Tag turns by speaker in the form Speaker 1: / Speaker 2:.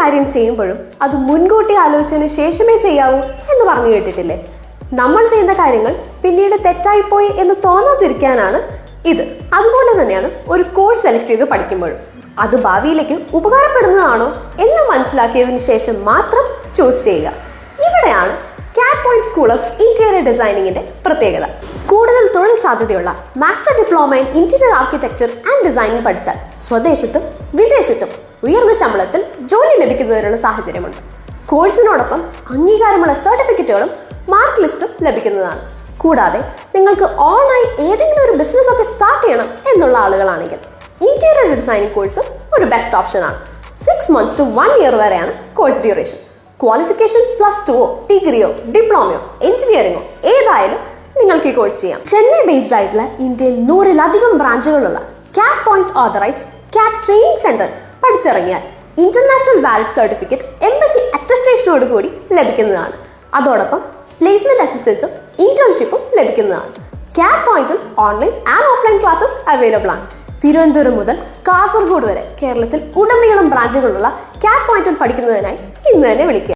Speaker 1: കാര്യം ചെയ്യുമ്പോഴും അത് മുൻകൂട്ടി ആലോചിച്ചതിന് ശേഷമേ ചെയ്യാവൂ എന്ന് പറഞ്ഞു കേട്ടിട്ടില്ലേ? നമ്മൾ ചെയ്യുന്ന കാര്യങ്ങൾ പിന്നീട് തെറ്റായിപ്പോയി എന്ന് തോന്നാതിരിക്കാനാണ് ഇത്. അതുപോലെ തന്നെയാണ് ഒരു കോഴ്സ് സെലക്ട് ചെയ്ത് പഠിക്കുമ്പോഴും. അത് ഭാവിയിലേക്ക് ഉപകാരപ്പെടുന്നതാണോ എന്ന് മനസ്സിലാക്കിയതിനു ശേഷം മാത്രം ചൂസ് ചെയ്യുക. ഇവിടെയാണ് cat point school of interior ഡിസൈനിങ്ങിന്റെ പ്രത്യേകത. കൂടുതൽ തൊഴിൽ സാധ്യതയുള്ള master diploma in interior architecture and designing പഠിച്ചാൽ സ്വദേശത്തും വിദേശത്തും ഉയർന്ന ശമ്പളത്തിൽ ജോലി ലഭിക്കുന്നതിനുള്ള സാഹചര്യമുണ്ട്. കോഴ്സിനോടൊപ്പം അംഗീകാരമുള്ള സർട്ടിഫിക്കറ്റുകളും മാർക്ക് ലിസ്റ്റും ലഭിക്കുന്നതാണ്. കൂടാതെ നിങ്ങൾക്ക് ഓൺലൈൻ ഏതെങ്കിലും ഒരു ബിസിനസ് ഒക്കെ സ്റ്റാർട്ട് ചെയ്യണം എന്നുള്ള ആളുകളാണെങ്കിൽ ഇന്റീരിയർ ഡിസൈനിങ് കോഴ്സും ഒരു ബെസ്റ്റ് ഓപ്ഷനാണ്. 6 months to 1 year വരെയാണ് കോഴ്സ് ഡ്യൂറേഷൻ. ക്വാളിഫിക്കേഷൻ +2 ഡിഗ്രിയോ ഡിപ്ലോമയോ എഞ്ചിനീയറിംഗോ ഏതായാലും നിങ്ങൾക്ക് ഈ കോഴ്സ് ചെയ്യാം. ചെന്നൈ ബേസ്ഡ് ആയിട്ടുള്ള ഇന്ത്യയിൽ 100-ലധികം ബ്രാഞ്ചുകളുള്ള cat point authorised cat training centre പഠിച്ചിറങ്ങിയാൽ ഇന്റർനാഷണൽ വാലിഡ് സർട്ടിഫിക്കറ്റ് എംബസി അറ്റസ്റ്റേഷനോട് കൂടി ലഭിക്കുന്നതാണ്. അതോടൊപ്പം പ്ലേസ്മെന്റ് അസിസ്റ്റൻസും ഇന്റേൺഷിപ്പും ലഭിക്കുന്നതാണ്. ക്യാറ്റ് പോയിന്റിൽ online and offline classes available ആണ്. തിരുവനന്തപുരം മുതൽ കാസർഗോഡ് വരെ കേരളത്തിൽ ഉടനീളം ബ്രാഞ്ചുകളുള്ള ക്യാറ്റ് പോയിന്റിൽ പഠിക്കുന്നതിനായി ഇന്ന് തന്നെ വിളിക്കുക.